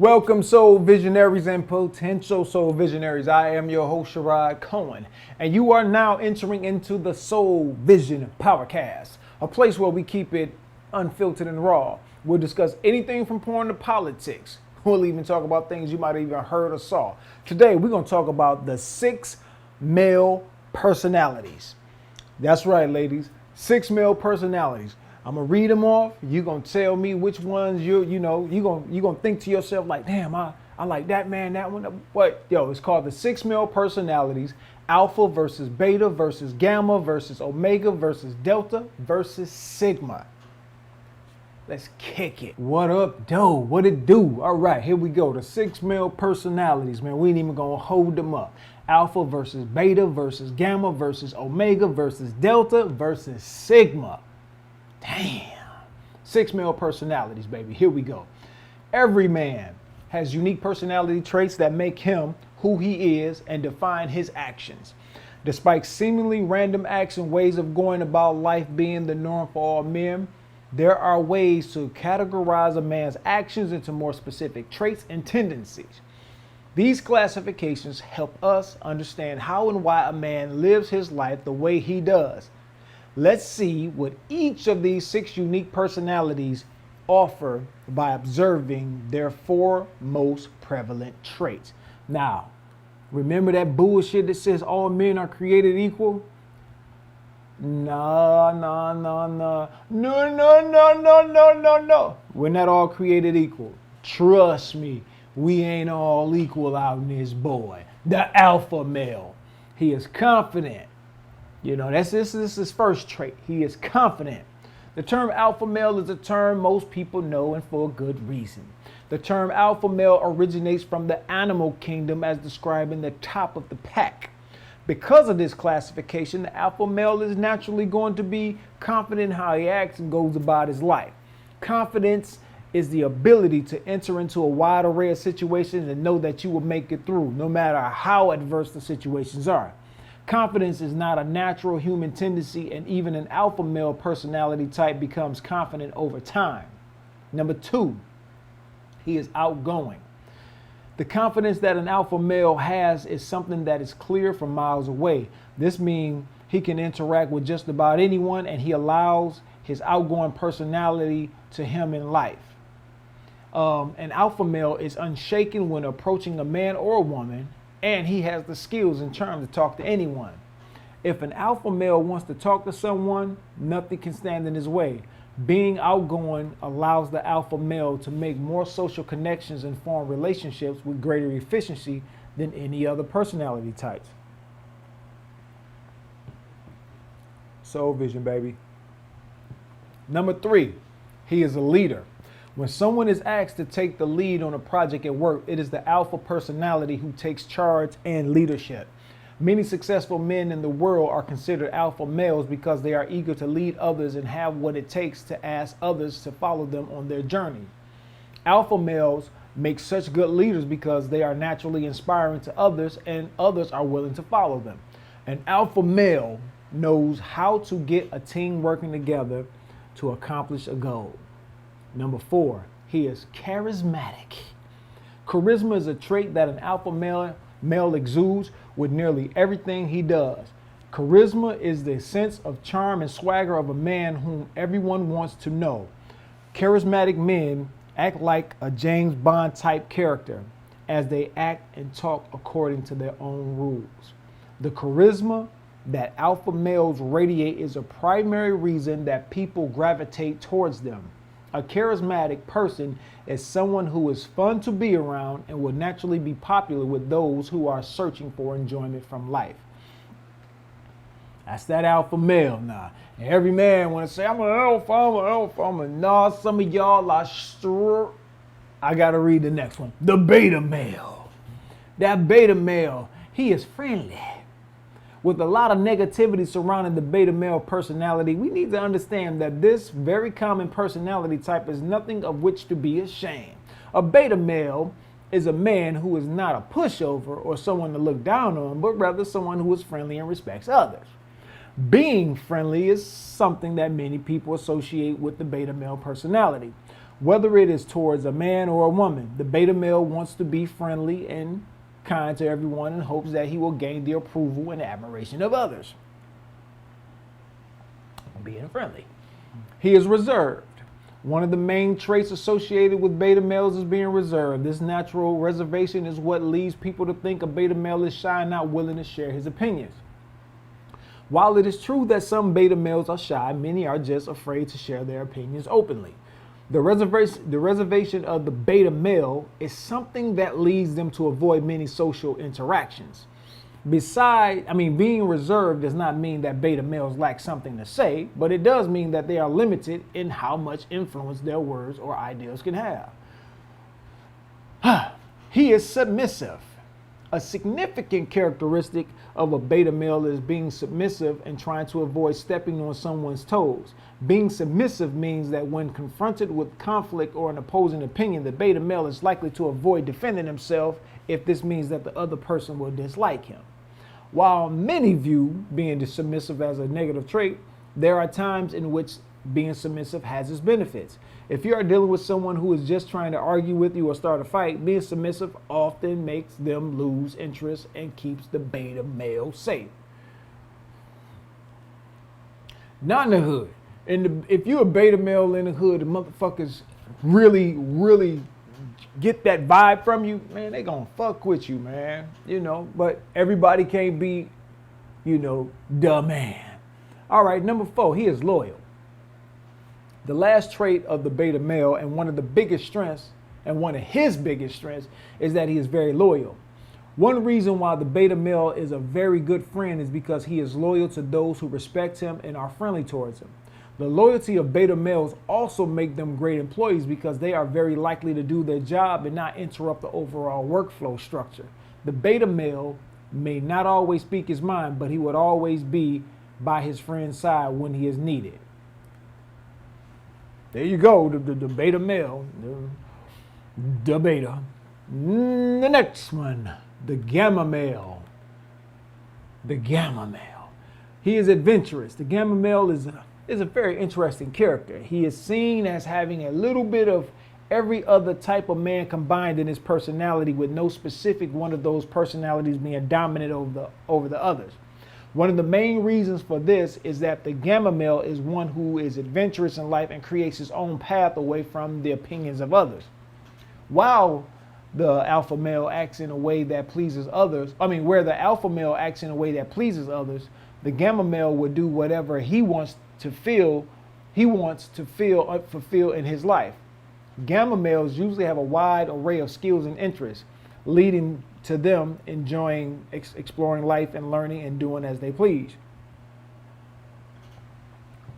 Welcome, soul visionaries and potential soul visionaries. I am your host, Sherrod Cohen, and you are now entering into the Soul Vision Powercast, a place where we keep it unfiltered and raw. We'll discuss anything from porn to politics. We'll even talk about things you might have even heard or saw. Today, we're going to talk about the 6 male personalities. That's right, ladies. 6 male personalities. I'm gonna read them off. You're gonna tell me which ones you're gonna think to yourself like, damn, I like that man, that one. What? Yo, it's called the 6 male personalities: Alpha versus Beta versus Gamma versus Omega versus Delta versus Sigma. Let's kick it. What up, doe? What it do? All right, here we go. The 6 male personalities, man. We ain't even gonna hold them up. Alpha versus Beta versus Gamma versus Omega versus Delta versus Sigma. Damn. 6 male personalities, baby. Here we go. Every man has unique personality traits that make him who he is and define his actions. Despite seemingly random acts and ways of going about life being the norm for all men, there are ways to categorize a man's actions into more specific traits and tendencies. These classifications help us understand how and why a man lives his life the way he does. Let's see what each of these 6 unique personalities offer by observing their 4 most prevalent traits. Now, remember that bullshit that says all men are created equal? No. We're not all created equal. Trust me, we ain't all equal out in this boy. The alpha male. He is confident. You know, this is his first trait. He is confident. The term alpha male is a term most people know, and for a good reason. The term alpha male originates from the animal kingdom as describing the top of the pack. Because of this classification, the alpha male is naturally going to be confident in how he acts and goes about his life. Confidence is the ability to enter into a wide array of situations and know that you will make it through, no matter how adverse the situations are. Confidence is not a natural human tendency, and even an alpha male personality type becomes confident over time. Number 2, he is outgoing. The confidence that an alpha male has is something that is clear from miles away. This means he can interact with just about anyone, and he allows his outgoing personality to him in life. An alpha male is unshaken when approaching a man or a woman, and he has the skills and charm to talk to anyone. If an alpha male wants to talk to someone, nothing can stand in his way. Being outgoing allows the alpha male to make more social connections and form relationships with greater efficiency than any other personality types. Soul vision, baby. Number 3, he is a leader. When someone is asked to take the lead on a project at work, it is the alpha personality who takes charge and leadership. Many successful men in the world are considered alpha males because they are eager to lead others and have what it takes to ask others to follow them on their journey. Alpha males make such good leaders because they are naturally inspiring to others and others are willing to follow them. An alpha male knows how to get a team working together to accomplish a goal. Number 4, he is charismatic. Charisma is a trait that an alpha male exudes with nearly everything he does. Charisma is the sense of charm and swagger of a man whom everyone wants to know. Charismatic men act like a James Bond type character as they act and talk according to their own rules. The charisma that alpha males radiate is a primary reason that people gravitate towards them. A charismatic person is someone who is fun to be around and will naturally be popular with those who are searching for enjoyment from life. That's that alpha male now. And every man want to say, I'm an alpha. Nah, some of y'all are I got to read the next one. The beta male. That beta male, he is friendly. With a lot of negativity surrounding the beta male personality, we need to understand that this very common personality type is nothing of which to be ashamed. A beta male is a man who is not a pushover or someone to look down on, but rather someone who is friendly and respects others. Being friendly is something that many people associate with the beta male personality. Whether it is towards a man or a woman, the beta male wants to be friendly and kind to everyone in hopes that he will gain the approval and admiration of others. Being friendly. He is reserved. One of the main traits associated with beta males is being reserved. This natural reservation is what leads people to think a beta male is shy and not willing to share his opinions. While it is true that some beta males are shy, many are just afraid to share their opinions openly. The reservation of the beta male is something that leads them to avoid many social interactions. Being reserved does not mean that beta males lack something to say, but it does mean that they are limited in how much influence their words or ideas can have. He is submissive. A significant characteristic of a beta male is being submissive and trying to avoid stepping on someone's toes. Being submissive means that when confronted with conflict or an opposing opinion, the beta male is likely to avoid defending himself if this means that the other person will dislike him. While many view being submissive as a negative trait, there are times in which being submissive has its benefits. If you are dealing with someone who is just trying to argue with you or start a fight, being submissive often makes them lose interest and keeps the beta male safe. Not in the hood. If you're a beta male in the hood, the motherfuckers really get that vibe from you, man, they gonna fuck with you, man. But everybody can't be, the man. All right, number 4, he is loyal. The last trait of the beta male and one of his biggest strengths is that he is very loyal. One reason why the beta male is a very good friend is because he is loyal to those who respect him and are friendly towards him. The loyalty of beta males also make them great employees because they are very likely to do their job and not interrupt the overall workflow structure. The beta male may not always speak his mind, but he would always be by his friend's side when he is needed. There you go, the beta male, the beta. The next one, the gamma male. The gamma male. He is adventurous. The gamma male is a very interesting character. He is seen as having a little bit of every other type of man combined in his personality, with no specific one of those personalities being dominant over the others. One of the main reasons for this is that the gamma male is one who is adventurous in life and creates his own path away from the opinions of others. While the alpha male acts in a way that pleases others, where the alpha male acts in a way that pleases others, the gamma male would do whatever he wants to feel fulfilled in his life. Gamma males usually have a wide array of skills and interests, leading to them enjoying exploring life and learning and doing as they please.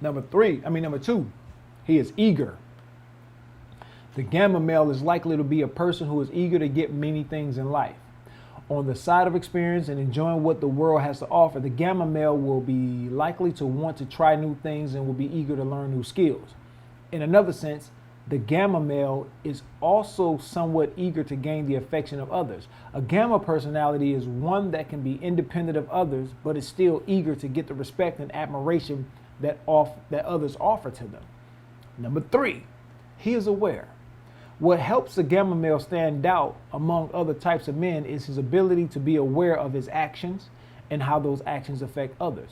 Number 2, he is eager. The gamma male is likely to be a person who is eager to get many things in life. On the side of experience and enjoying what the world has to offer, the gamma male will be likely to want to try new things and will be eager to learn new skills. In another sense, the gamma male is also somewhat eager to gain the affection of others. A gamma personality is one that can be independent of others, but is still eager to get the respect and admiration that others offer to them. Number 3, he is aware. What helps the gamma male stand out among other types of men is his ability to be aware of his actions and how those actions affect others.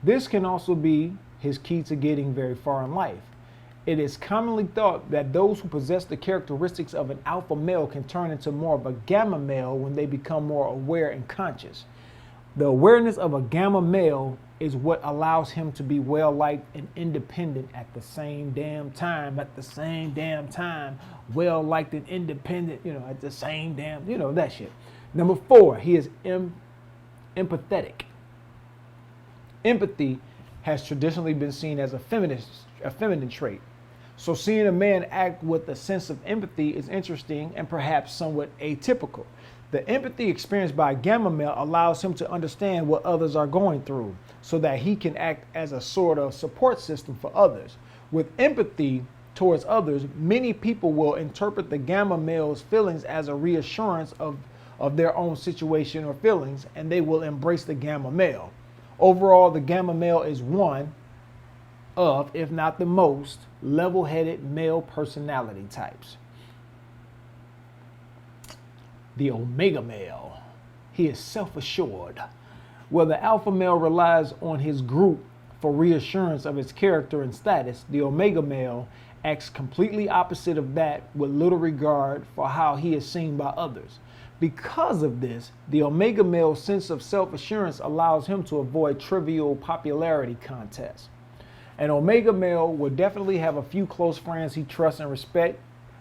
This can also be his key to getting very far in life. It is commonly thought that those who possess the characteristics of an alpha male can turn into more of a gamma male when they become more aware and conscious. The awareness of a gamma male is what allows him to be well-liked and independent at the same damn time. Well-liked and independent, at the same damn, that shit. Number 4, he is empathetic. Empathy has traditionally been seen as a feminine trait. So seeing a man act with a sense of empathy is interesting and perhaps somewhat atypical. The empathy experienced by a gamma male allows him to understand what others are going through so that he can act as a sort of support system for others. With empathy towards others, many people will interpret the gamma male's feelings as a reassurance of their own situation or feelings, and they will embrace the gamma male. Overall, the gamma male is one of, if not the most, level-headed male personality types. The omega male. He is self-assured. Where the alpha male relies on his group for reassurance of his character and status, the omega male acts completely opposite of that, with little regard for how he is seen by others. Because of this, the omega male's sense of self-assurance allows him to avoid trivial popularity contests. An omega male will definitely have a few close friends he trusts and respects,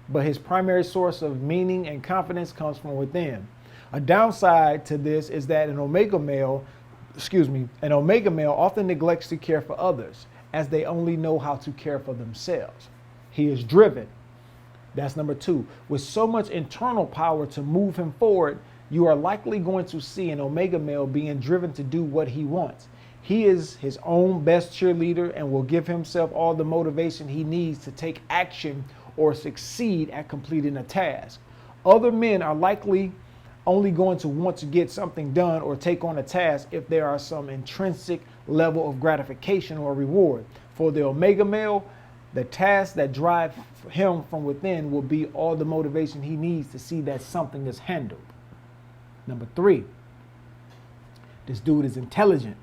but his primary source of meaning and confidence comes from within. A downside to this is that an omega male often neglects to care for others, as they only know how to care for themselves. He is driven. That's number 2. With so much internal power to move him forward, you are likely going to see an omega male being driven to do what he wants. He is his own best cheerleader and will give himself all the motivation he needs to take action or succeed at completing a task. Other men are likely only going to want to get something done or take on a task if there are some intrinsic level of gratification or reward. For the omega male, the tasks that drive him from within will be all the motivation he needs to see that something is handled. Number 3, this dude is intelligent.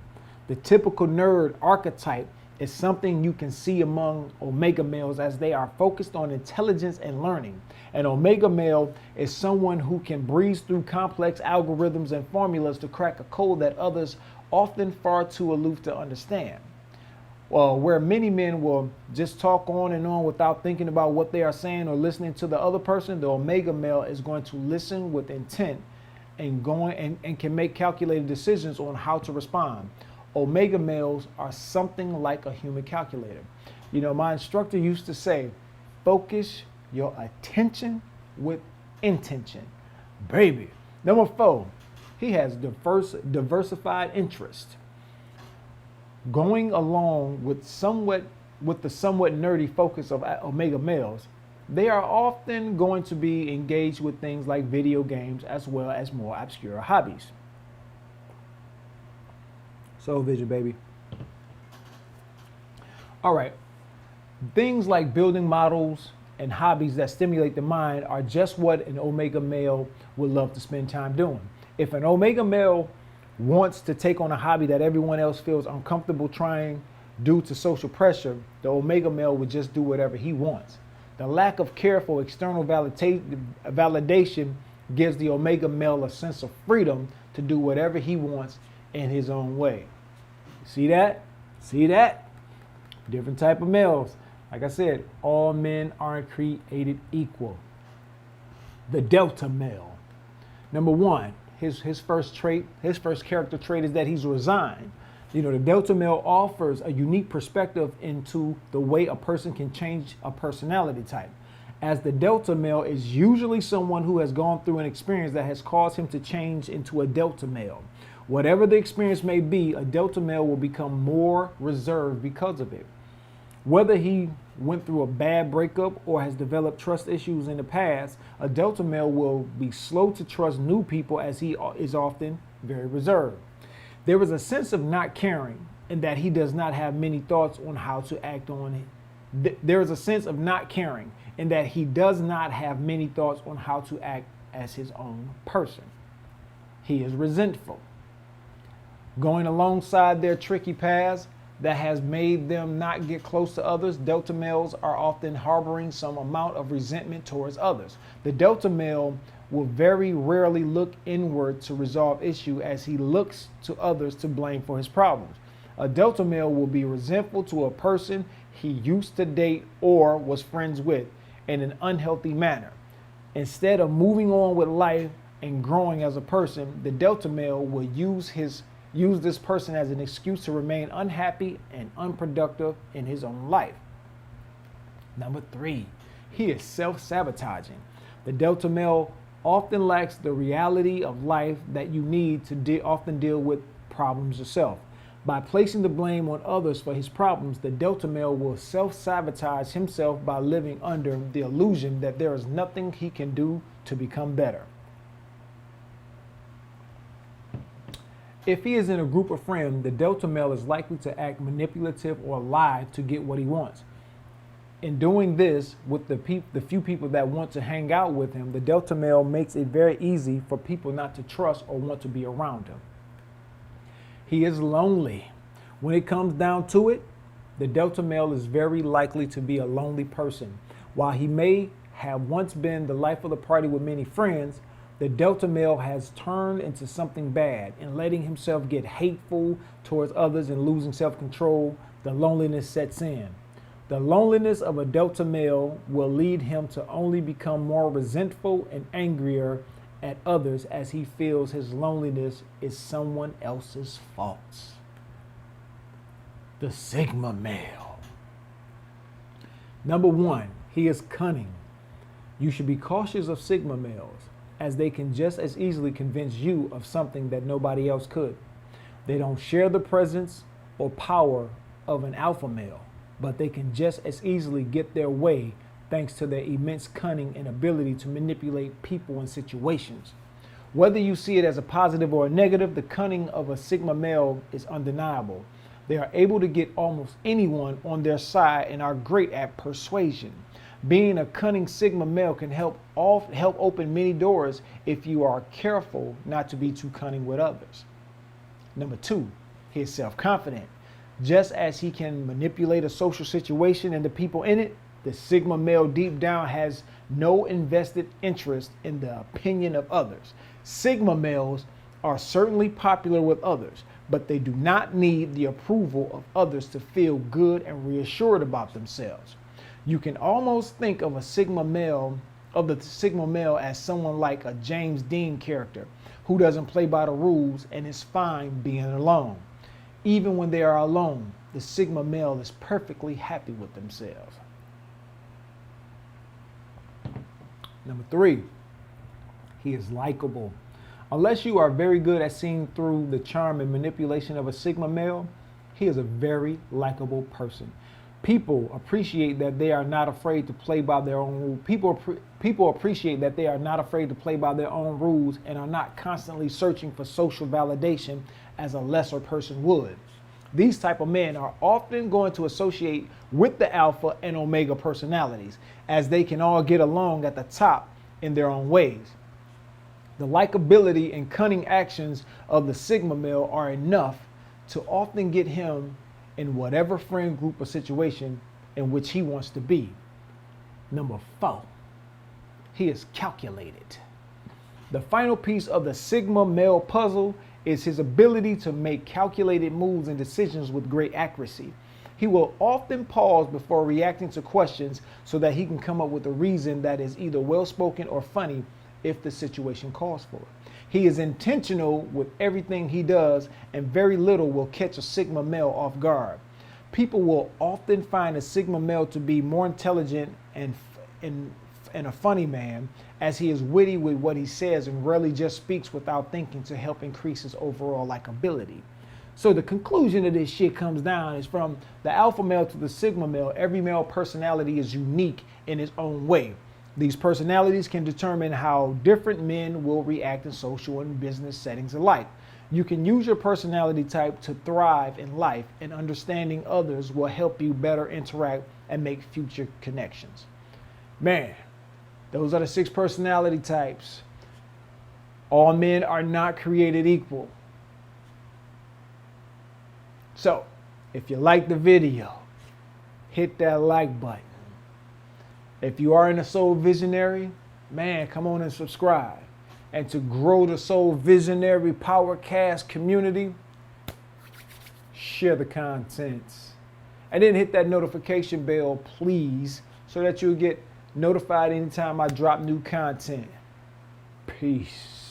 The typical nerd archetype is something you can see among omega males, as they are focused on intelligence and learning. An omega male is someone who can breeze through complex algorithms and formulas to crack a code that others often far too aloof to understand. Where many men will just talk on and on without thinking about what they are saying or listening to the other person, the omega male is going to listen with intent and can make calculated decisions on how to respond. Omega males are something like a human calculator. You know, my instructor used to say, focus your attention with intention. Baby. Number 4, he has diversified interest. Going along with the somewhat nerdy focus of omega males, they are often going to be engaged with things like video games as well as more obscure hobbies. Soul vision, baby. All right. Things like building models and hobbies that stimulate the mind are just what an omega male would love to spend time doing. If an omega male wants to take on a hobby that everyone else feels uncomfortable trying due to social pressure, the omega male would just do whatever he wants. The lack of careful external validation gives the omega male a sense of freedom to do whatever he wants in his own way. See that? See that? Different type of males. Like I said, all men aren't created equal. The delta male. Number 1, his first character trait is that he's resigned. You know, the delta male offers a unique perspective into the way a person can change a personality type, as the delta male is usually someone who has gone through an experience that has caused him to change into a delta male. Whatever the experience may be, a delta male will become more reserved because of it. Whether he went through a bad breakup or has developed trust issues in the past, a delta male will be slow to trust new people, as he is often very reserved. There is a sense of not caring in that he does not have many thoughts on how to act on it. There is a sense of not caring in that he does not have many thoughts on how to act as his own person. He is resentful. Going alongside their tricky paths that has made them not get close to others, delta males are often harboring some amount of resentment towards others. The delta male will very rarely look inward to resolve issue, as he looks to others to blame for his problems. A delta male will be resentful to a person he used to date or was friends with in an unhealthy manner. Instead of moving on with life and growing as a person, the delta male will use this person as an excuse to remain unhappy and unproductive in his own life. Number 3, he is self-sabotaging. The delta male often lacks the reality of life that you need to often deal with problems yourself. By placing the blame on others for his problems, the delta male will self-sabotage himself by living under the illusion that there is nothing he can do to become better. If he is in a group of friends, the Delta male is likely to act manipulative or lie to get what he wants. In doing this with the few people that want to hang out with him, the Delta male makes it very easy for people not to trust or want to be around him. He is lonely. When it comes down to it, the Delta male is very likely to be a lonely person. While he may have once been the life of the party with many friends, the Delta male has turned into something bad and letting himself get hateful towards others and losing self-control. The loneliness sets in. The loneliness of a Delta male will lead him to only become more resentful and angrier at others as he feels his loneliness is someone else's fault. The Sigma male. Number one, he is cunning. You should be cautious of Sigma males, as they can just as easily convince you of something that nobody else could. They don't share the presence or power of an alpha male, but they can just as easily get their way thanks to their immense cunning and ability to manipulate people and situations. Whether you see it as a positive or a negative, the cunning of a Sigma male is undeniable. They are able to get almost anyone on their side and are great at persuasion. Being a cunning Sigma male can help open many doors if you are careful not to be too cunning with others. Number two, he is self-confident. Just as he can manipulate a social situation and the people in it, the Sigma male deep down has no invested interest in the opinion of others. Sigma males are certainly popular with others, but they do not need the approval of others to feel good and reassured about themselves. You can almost think of the Sigma male as someone like a James Dean character who doesn't play by the rules and is fine being alone. Even when they are alone, the Sigma male is perfectly happy with themselves. Number three, he is likable. Unless you are very good at seeing through the charm and manipulation of a Sigma male, he is a very likable person. People appreciate that they are not afraid to play by their own rules. People appreciate that they are not afraid to play by their own rules and are not constantly searching for social validation as a lesser person would. These type of men are often going to associate with the alpha and omega personalities, as they can all get along at the top in their own ways. The likability and cunning actions of the Sigma male are enough to often get him in whatever friend group or situation in which he wants to be. Number four, he is calculated. The final piece of the Sigma male puzzle is his ability to make calculated moves and decisions with great accuracy. He will often pause before reacting to questions so that he can come up with a reason that is either well-spoken or funny if the situation calls for it. He is intentional with everything he does, and very little will catch a Sigma male off guard. People will often find a Sigma male to be more intelligent and a funny man, as he is witty with what he says and rarely just speaks without thinking to help increase his overall likability. So the conclusion of this shit comes down is from the alpha male to the Sigma male, every male personality is unique in its own way. These personalities can determine how different men will react in social and business settings alike. You can use your personality type to thrive in life, and understanding others will help you better interact and make future connections. Man, those are the 6 personality types. All men are not created equal. So, if you like the video, hit that like button. If you are in a Soul Visionary, man, come on and subscribe. And to grow the Soul Visionary Powercast community, share the contents. And then hit that notification bell, please, so that you'll get notified anytime I drop new content. Peace.